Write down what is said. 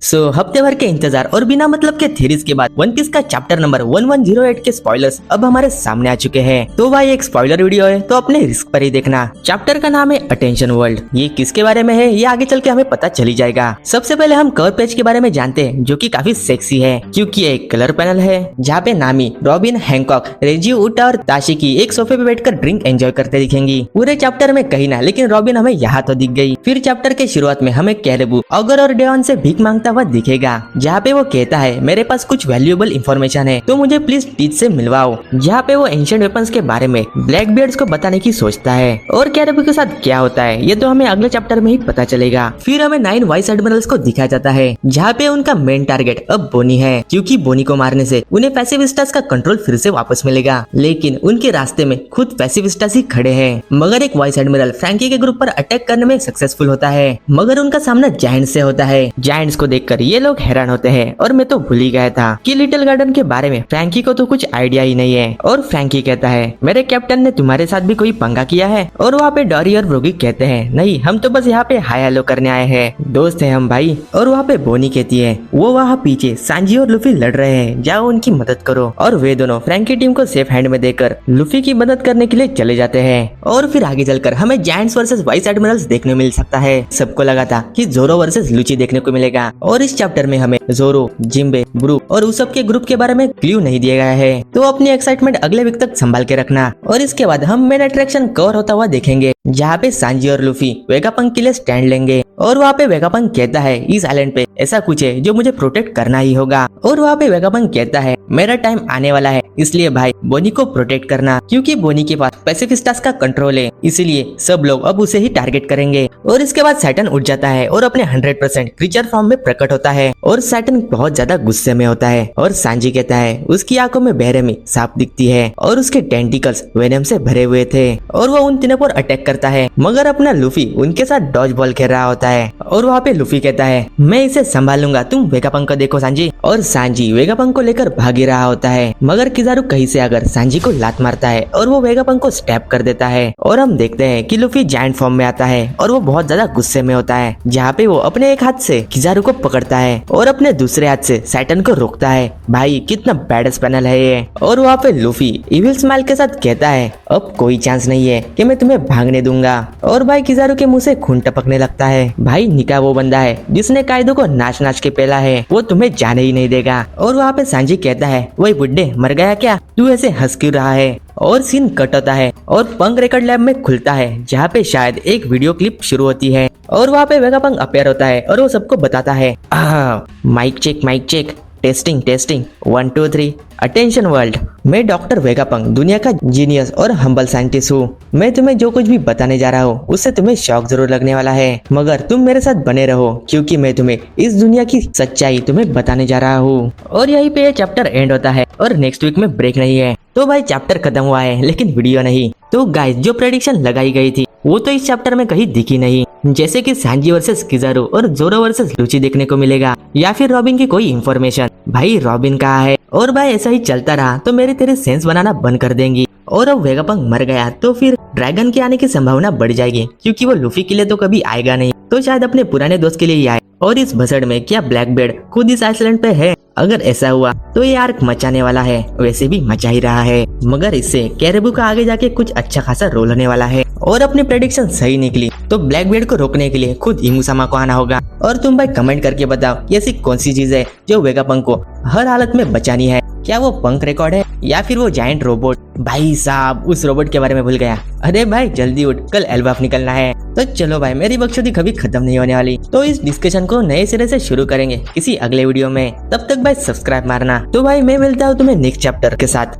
हफ्ते भर के इंतजार और बिना मतलब के थ्योरीज के बाद वन पीस का चैप्टर नंबर 1108 के स्पॉयलर्स अब हमारे सामने आ चुके हैं। तो भाई एक स्पॉइलर वीडियो है तो अपने रिस्क पर ही देखना। चैप्टर का नाम है अटेंशन वर्ल्ड। ये किसके बारे में है ये आगे चल के हमें पता चली जाएगा। सबसे पहले हम कवर पेज के बारे में जानते हैं जो कि काफी सेक्सी है क्योंकि ये एक कलर पैनल है जहाँ पे नामी, रॉबिन, हैंकॉक, रेजियो, उटा और ताशिकी एक सोफे पे बैठकर ड्रिंक एंजॉय करते दिखेंगी। पूरे चैप्टर में कहीं ना, लेकिन रॉबिन हमें यहाँ तो दिख गई। फिर चैप्टर के शुरुआत में हमें कैरेबू, ऑगर और डेवन से भीख मांगता हुआ दिखेगा जहाँ पे वो कहता है मेरे पास कुछ वैल्यूएबल इंफॉर्मेशन है तो मुझे प्लीज टीच से मिलवाओ। जहाँ पे वो एंशिएंट वेपन्स के बारे में ब्लैक बियर्ड्स को बताने की सोचता है और कैरेबू के साथ क्या होता है ये तो हमें अगले चैप्टर में ही पता चलेगा। फिर हमें 9 वाइस एडमिरल्स को दिखाया जाता है जहाँ पे उनका मेन टारगेट अब बोनी है क्योंकि बोनी को मारने से उन्हें पैसिफिस्टास का कंट्रोल फिर से वापस मिलेगा। लेकिन उनके रास्ते में खुद पैसिफिस्टास ही खड़े हैं। मगर एक वाइस एडमिरल फ्रैंकी के ग्रुप पर अटैक करने में सक्सेसफुल होता है मगर उनका सामना जायंट से होता है। जायंट्स को देखकर ये लोग हैरान होते हैं और मैं तो भूल ही गया था कि लिटिल गार्डन के बारे में फ्रैंकी को तो कुछ आइडिया ही नहीं है। और फ्रैंकी कहता है मेरे कैप्टन ने तुम्हारे साथ भी कोई पंगा किया है। और वहाँ पे डॉरी और ब्रोगी कहते हैं नहीं, हम तो बस यहाँ पे हाय हेलो करने आए हैं, दोस्त हैं हम भाई। और वहाँ पे बोनी कहती है वो वहाँ पीछे सांजी और लुफी लड़ रहे हैं, जाओ उनकी मदद करो। और वे दोनों फ्रैंकी टीम को सेफ हैंड में देकर लुफी की मदद करने के लिए चले जाते हैं। और फिर आगे चलकर हमें जायंट्स वर्सेस वाइस एडमिरल्स देखने मिल सकता है। सबको लगा था कि जोरो वर्सेस लुची देखने को मिलेगा और इस चैप्टर में हमें जोरो, जिम्बे, ब्रूक और उसब के ग्रुप के बारे में क्लू नहीं दिया गया है। तो अपनी एक्साइटमेंट अगले वीक तक संभाल के रखना। और इसके बाद हम मेन अट्रैक्शन कवर होता हुआ देखेंगे जहाँ पे सांजी और लुफी वेगापंक के लिए स्टैंड लेंगे। और वहाँ पे वेगापंक कहता है इस आइलैंड पे ऐसा कुछ है जो मुझे प्रोटेक्ट करना ही होगा। और वहाँ पे वेगापंक कहता है मेरा टाइम आने वाला है इसलिए भाई बोनी को प्रोटेक्ट करना क्योंकि बोनी के पास पैसिफिस्टास का कंट्रोल है, इसलिए सब लोग अब उसे ही टारगेट करेंगे। और इसके बाद सैटर्न उठ जाता है और अपने 100% क्रीचर फॉर्म में प्रकट होता है और सैटर्न बहुत ज्यादा गुस्से में होता है। और सांजी कहता है उसकी आंखों में बेरहमी साफ दिखती है और उसके टेंटिकल्स वेनम से भरे हुए थे। और वो उन तीनों पर अटैक करता है मगर अपना लुफी उनके साथ डॉज बॉल खेल रहा होता है। और वहाँ पे लुफी कहता है मैं इसे संभालूंगा, तुम वेगापंक को देखो सांजी। और सांजी वेगापंक को लेकर भाग ही रहा होता है मगर किजारू कहीं से आकर सांजी को लात मारता है और वो वेगापंक को स्टैप कर देता है। और हम देखते हैं कि लुफी जायंट फॉर्म में आता है और वो बहुत ज्यादा गुस्से में होता है जहाँ पे वो अपने एक हाथ से किजारू को पकड़ता है और अपने दूसरे हाथ से सैटर्न को रोकता है। भाई कितना बैडस पैनल है ये। और वहाँ पे लुफी इविल स्माइल के साथ कहता है अब कोई चांस नहीं है कि मैं तुम्हें भागने दूंगा। और भाई किजारू के मुंह से खून टपकने लगता है। भाई निका वो बंदा है जिसने कायदो को नाच नाच के पेला है, वो तुम्हें जाने ही नहीं देगा। और वहाँ पे सांजी कहता है वही बुड्ढे मर गया क्या, तू ऐसे हंस क्यों रहा है। और सीन कट होता है और पंक रिकॉर्ड लैब में खुलता है जहाँ पे शायद एक वीडियो क्लिप शुरू होती है। और वहाँ पे वेगापंक अपेयर होता है और वो सबको बताता है mike check, testing 1 2 3 attention world. मैं डॉक्टर वेगापंक दुनिया का जीनियस और हम्बल साइंटिस्ट हूँ। मैं तुम्हें जो कुछ भी बताने जा रहा हूँ उससे तुम्हें शॉक जरूर लगने वाला है मगर तुम मेरे साथ बने रहो क्योंकि मैं तुम्हें इस दुनिया की सच्चाई तुम्हें बताने जा रहा हूँ। और यहीं पे ये चैप्टर एंड होता है और नेक्स्ट वीक में ब्रेक नहीं है। तो भाई चैप्टर खत्म हुआ है लेकिन वीडियो नहीं। तो गाइस जो प्रेडिक्शन लगाई गई थी वो तो इस चैप्टर में कहीं दिखी नहीं, जैसे कि सांजी वर्सेस किजारू और जोरो वर्सेस लुची देखने को मिलेगा या फिर रॉबिन की कोई इंफॉर्मेशन। भाई रॉबिन कहाँ है। और भाई ऐसा ही चलता रहा तो मेरी तेरी सेंस बनाना बंद कर देंगी। और अब वेगापंक मर गया तो फिर ड्रैगन के आने की संभावना बढ़ जाएगी क्योंकि वो लुफी के लिए तो कभी आएगा नहीं, तो शायद अपने पुराने दोस्त के लिए ही आए। और इस भसड़ में क्या ब्लैक बेड खुद इस आइसलैंड पे है। अगर ऐसा हुआ तो ये आर्क मचाने वाला है, वैसे भी मचा ही रहा है मगर इससे कैरेबू का आगे जाके कुछ अच्छा खासा रोल होने वाला है। और अपनी प्रेडिक्शन सही निकली तो ब्लैक बेड को रोकने के लिए खुद इमुसामा को आना होगा। और तुम भाई कमेंट करके बताओ ये ऐसी कौन सी चीज है जो वेगापंक को हर हालत में बचानी है। क्या वो पंक रिकॉर्ड है या फिर वो जायंट रोबोट। भाई साहब उस रोबोट के बारे में भूल गया। अरे भाई जल्दी उठ, कल एल्बाफ निकलना है। तो चलो भाई मेरी बकचोदी कभी खत्म नहीं होने वाली, तो इस डिस्कशन को नए सिरे से शुरू करेंगे किसी अगले वीडियो में। तब तक भाई सब्सक्राइब मारना। तो भाई मैं मिलता हूँ तुम्हें नेक्स्ट चैप्टर के साथ।